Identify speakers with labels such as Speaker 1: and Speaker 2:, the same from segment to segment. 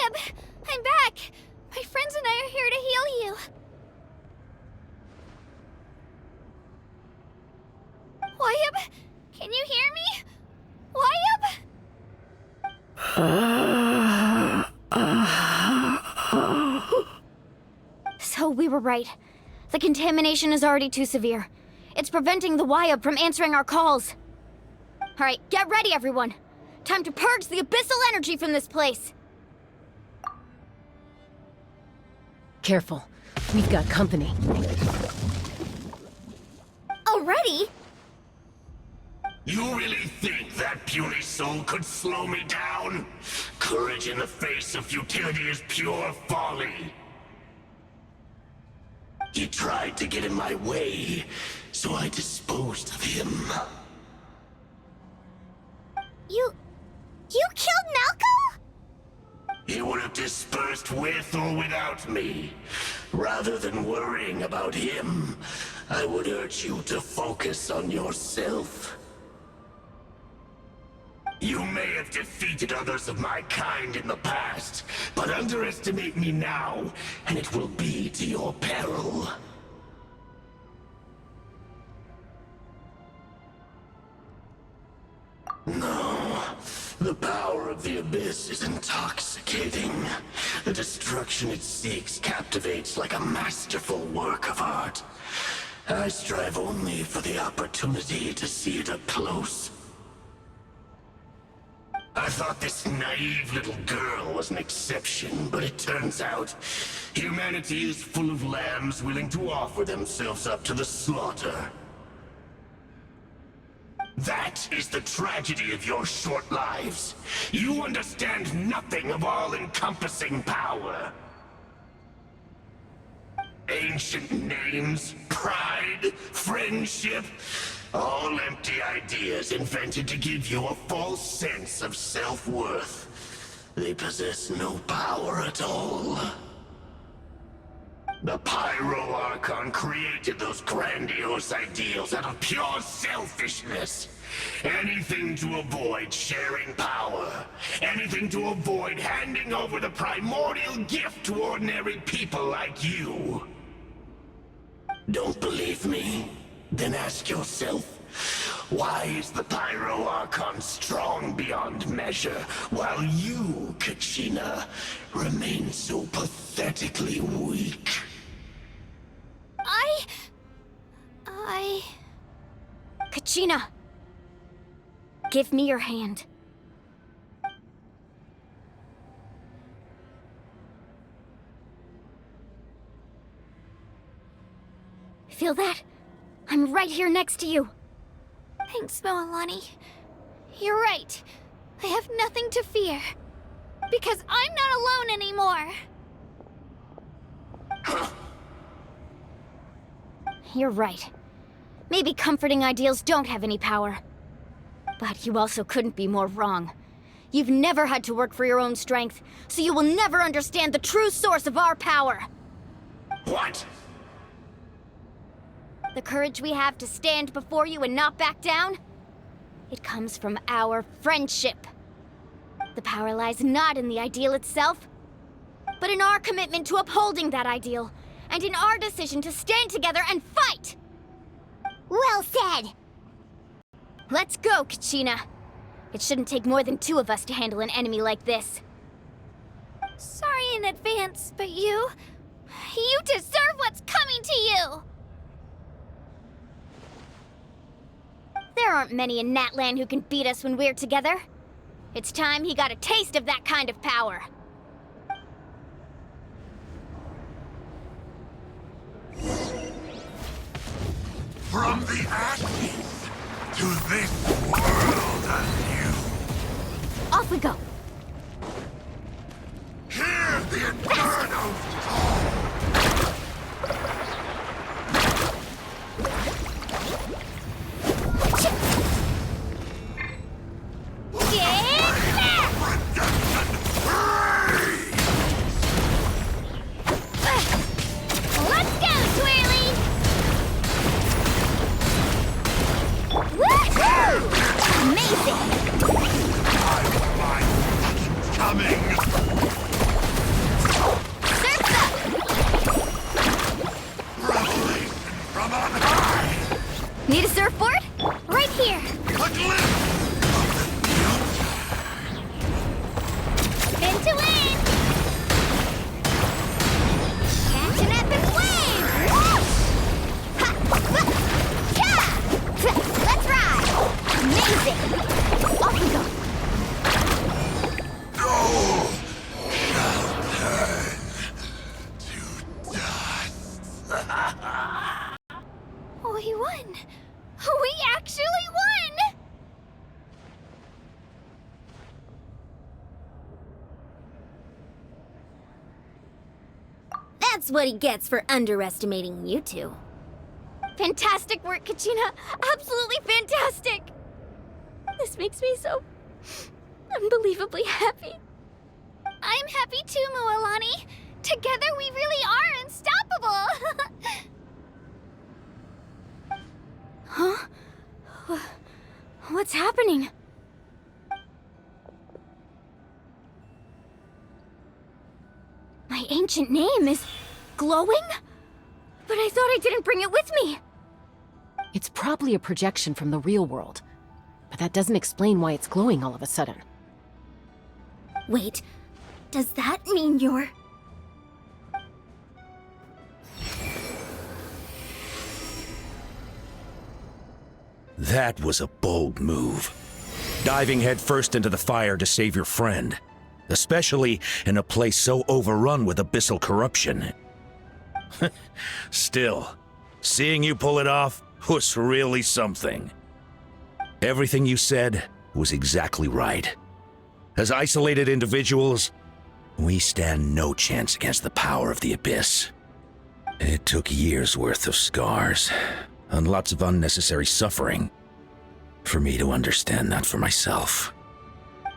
Speaker 1: Wyatt! I'm back! My friends and I are here to heal you. Wyatt? Can you hear me? Wyatt? So we were right. The contamination is already too severe. It's preventing the Wyatt from answering our calls. Alright, get ready everyone. Time to purge the abyssal energy from this place.
Speaker 2: Careful. We've got company.
Speaker 1: Already?
Speaker 3: You really think that puny soul could slow me down? Courage in the face of futility is pure folly. He tried to get in my way, so I disposed of him.
Speaker 1: You killed Malco?
Speaker 3: He would have dispersed with or without me. Rather than worrying about him, I would urge you to focus on yourself. You may have defeated others of my kind in the past, but underestimate me now, and it will be to your peril. No, the power of the Abyss is intoxicating. The destruction it seeks captivates like a masterful work of art. I strive only for the opportunity to see it up close. I thought this naive little girl was an exception, but it turns out humanity is full of lambs willing to offer themselves up to the slaughter. That is the tragedy of your short lives. You understand nothing of all-encompassing power. Ancient names, pride, friendship, all empty ideas invented to give you a false sense of self-worth. They possess no power at all. The Pyro Archon created those grandiose ideals out of pure selfishness. Anything to avoid sharing power. Anything to avoid handing over the primordial gift to ordinary people like you. Don't believe me? Then ask yourself, why is the Pyro Archon strong beyond measure, while you, Kachina, remain so pathetically weak?
Speaker 1: Kachina, give me your hand. Feel that? I'm right here next to you. Thanks, Moalani. You're right. I have nothing to fear. Because I'm not alone anymore. You're right. Maybe comforting ideals don't have any power. But you also couldn't be more wrong. You've never had to work for your own strength, so you will never understand the true source of our power.
Speaker 3: What?
Speaker 1: The courage we have to stand before you and not back down? It comes from our friendship. The power lies not in the ideal itself, but in our commitment to upholding that ideal, and in our decision to stand together and fight! Well said! Let's go, Kachina. It shouldn't take more than two of us to handle an enemy like this. Sorry in advance, but you deserve what's coming to you! There aren't many in Natlan who can beat us when we're together. It's time he got a taste of that kind of power.
Speaker 3: From the ashes to this world anew.
Speaker 1: Off we go.
Speaker 3: Hear the Inferno's call.
Speaker 1: Let's go, Twirly! Woohoo! Amazing!
Speaker 3: My seconds coming.
Speaker 4: That's what he gets for underestimating you two.
Speaker 1: Fantastic work, Kachina! Absolutely fantastic! This makes me so unbelievably happy. I'm happy too, Mualani. Together we really are unstoppable! Huh? What's happening? My ancient name is glowing? But I thought I didn't bring it with me.
Speaker 2: It's probably a projection from the real world. But that doesn't explain why it's glowing all of a sudden.
Speaker 4: Wait, does that mean you're...
Speaker 5: That was a bold move. Diving headfirst into the fire to save your friend. Especially in a place so overrun with abyssal corruption. Still, seeing you pull it off was really something. Everything you said was exactly right. As isolated individuals, we stand no chance against the power of the Abyss. It took years' worth of scars, and lots of unnecessary suffering, for me to understand that for myself.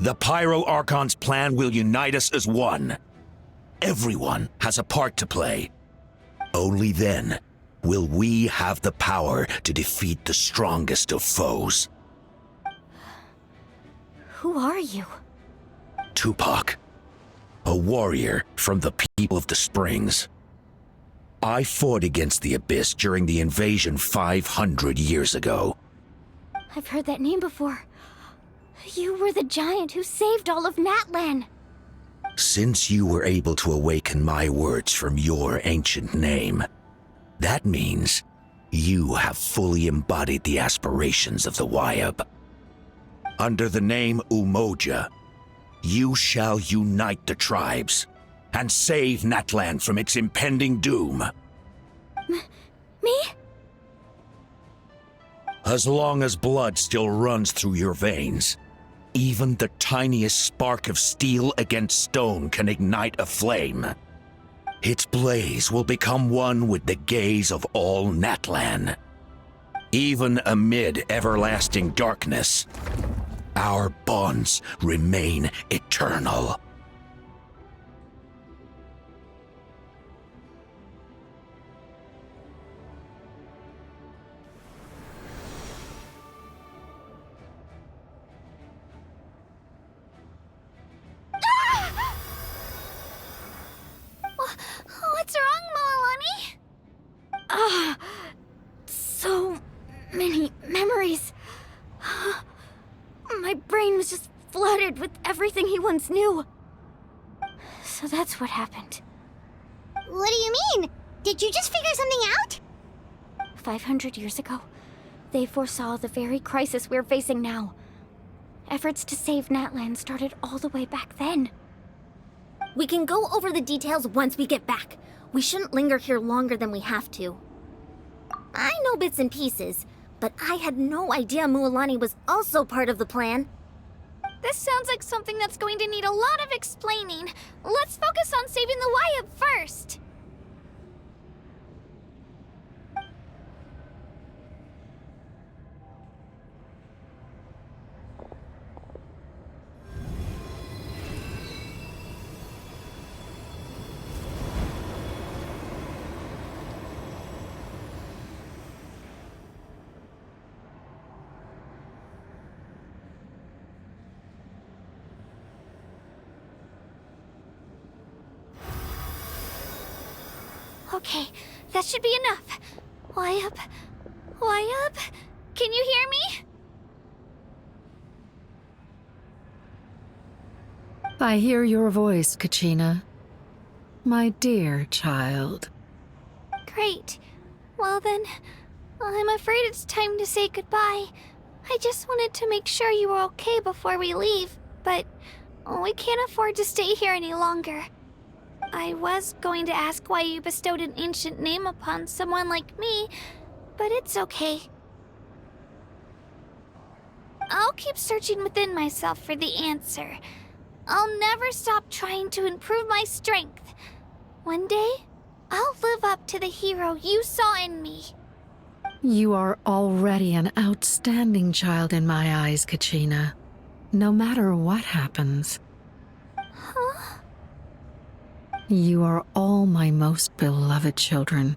Speaker 5: The Pyro Archon's plan will unite us as one. Everyone has a part to play. Only then will we have the power to defeat the strongest of foes.
Speaker 1: Who are you?
Speaker 5: Tupac, a warrior from the people of the Springs. I fought against the Abyss during the invasion 500 years ago.
Speaker 1: I've heard that name before. You were the giant who saved all of Natlan.
Speaker 5: Since you were able to awaken my words from your ancient name, that means you have fully embodied the aspirations of the Wyab. Under the name Umoja, you shall unite the tribes and save Natlan from its impending doom.
Speaker 1: Me?
Speaker 5: As long as blood still runs through your veins, even the tiniest spark of steel against stone can ignite a flame. Its blaze will become one with the gaze of all Natlan. Even amid everlasting darkness, our bonds remain eternal.
Speaker 1: What's wrong, Moalani? So many memories. My brain was just flooded with everything he once knew. So that's what happened.
Speaker 6: What do you mean? Did you just figure something out?
Speaker 1: 500 years ago, they foresaw the very crisis we're facing now. Efforts to save Natlan started all the way back then.
Speaker 4: We can go over the details once we get back. We shouldn't linger here longer than we have to. I know bits and pieces, but I had no idea Mualani was also part of the plan.
Speaker 1: This sounds like something that's going to need a lot of explaining. Let's focus on saving the Wyab first. Okay, that should be enough. Wyab? Wyab? Can you hear me?
Speaker 7: I hear your voice, Kachina. My dear child.
Speaker 1: Great. Well then, I'm afraid it's time to say goodbye. I just wanted to make sure you were okay before we leave, but we can't afford to stay here any longer. I was going to ask why you bestowed an ancient name upon someone like me, but it's okay. I'll keep searching within myself for the answer. I'll never stop trying to improve my strength. One day,
Speaker 4: I'll live up to the hero you saw in me.
Speaker 7: You are already an outstanding child in my eyes, Kachina. No matter what happens.
Speaker 4: Huh?
Speaker 7: You are all my most beloved children.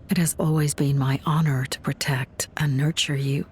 Speaker 7: It has always been my honor to protect and nurture you.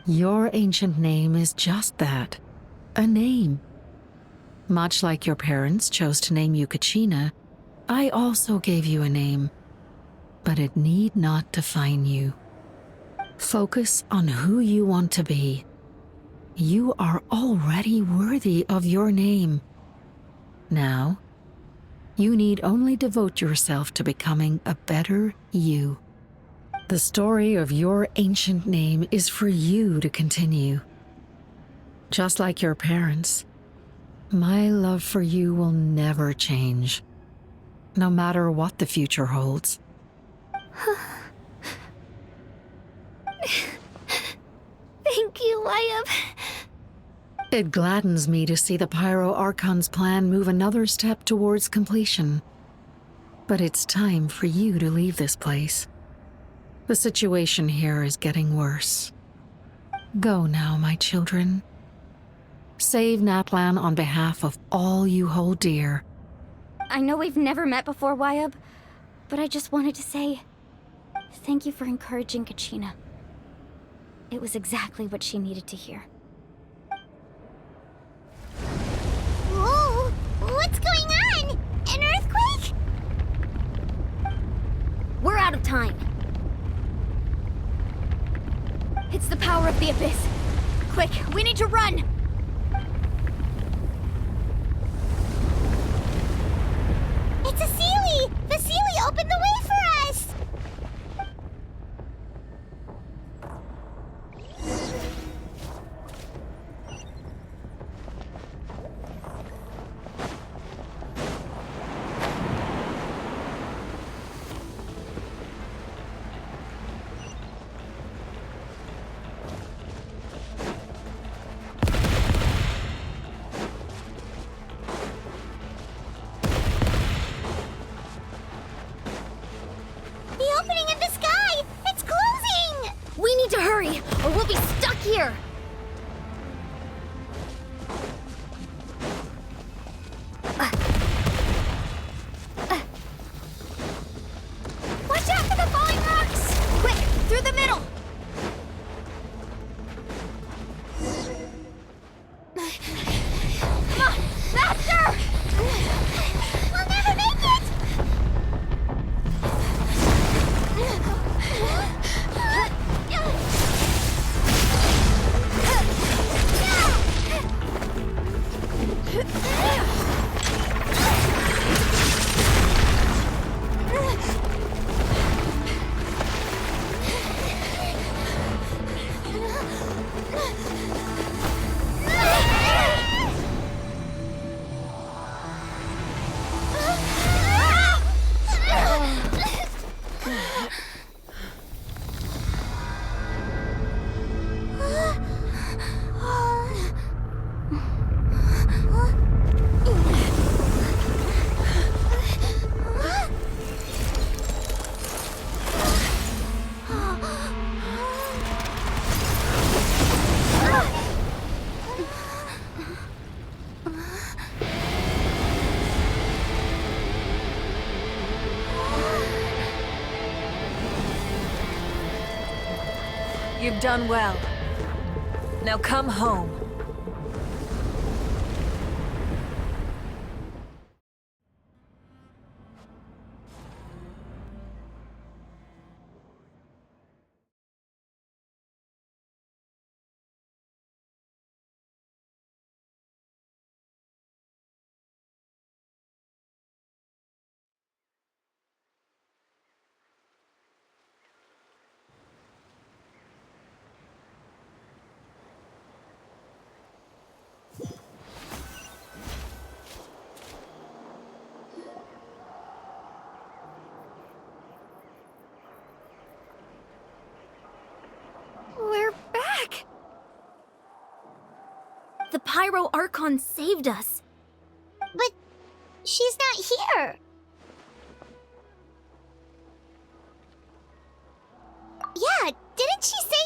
Speaker 7: Your ancient name is just that, a name. Much like your parents chose to name you Kachina, I also gave you a name, but it need not define you. Focus on who you want to be. You are already worthy of your name. Now, you need only devote yourself to becoming a better you. The story of your ancient name is for you to continue. Just like your parents, my love for you will never change, no matter what the future holds.
Speaker 4: Thank you, Wyatt.
Speaker 7: It gladdens me to see the Pyro Archon's plan move another step towards completion. But it's time for you to leave this place. The situation here is getting worse. Go now, my children. Save Natlan on behalf of all you hold dear.
Speaker 1: I know we've never met before, Wyatt, but I just wanted to say thank you for encouraging Kachina. It was exactly what she needed to hear.
Speaker 6: Whoa! What's going on? An earthquake?
Speaker 4: We're out of time.
Speaker 1: It's the power of the Abyss. Quick, we need to run!
Speaker 6: It's a Sealy! The Sealy opened the way for us! The opening in the sky! It's closing!
Speaker 4: We need to hurry, or we'll be stuck here.
Speaker 1: Watch out for the falling rocks! Quick, through the middle! Come on, faster!
Speaker 6: We'll never make it!
Speaker 8: You've done well. Now come home.
Speaker 4: We're back! The Pyro Archon saved us.
Speaker 6: But she's not here.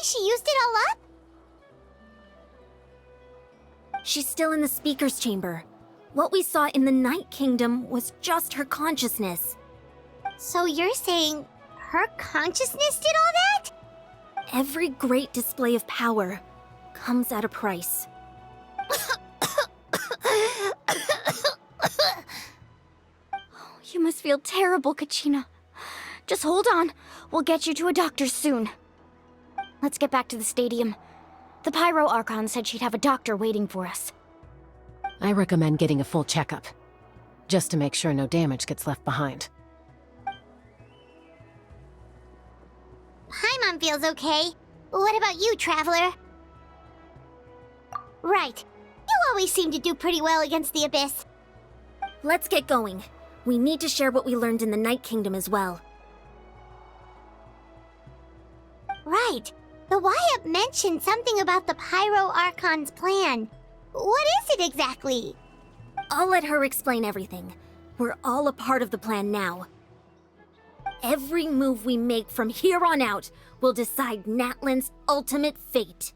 Speaker 6: she used it all up?
Speaker 4: She's still in the speaker's chamber. What we saw in the Night Kingdom was just her consciousness.
Speaker 6: So you're saying her consciousness did all that?
Speaker 4: Every great display of power comes at a price.
Speaker 1: You must feel terrible, Kachina. Just hold on. We'll get you to a doctor soon. Let's get back to the stadium. The Pyro Archon said she'd have a doctor waiting for us.
Speaker 2: I recommend getting a full checkup, just to make sure no damage gets left behind.
Speaker 6: Paimon feels okay. What about you, Traveler? Right. You always seem to do pretty well against the Abyss.
Speaker 4: Let's get going. We need to share what we learned in the Night Kingdom as well.
Speaker 6: Right. The Y-Up mentioned something about the Pyro Archon's plan. What is it exactly?
Speaker 4: I'll let her explain everything. We're all a part of the plan now. Every move we make from here on out will decide Natlan's ultimate fate.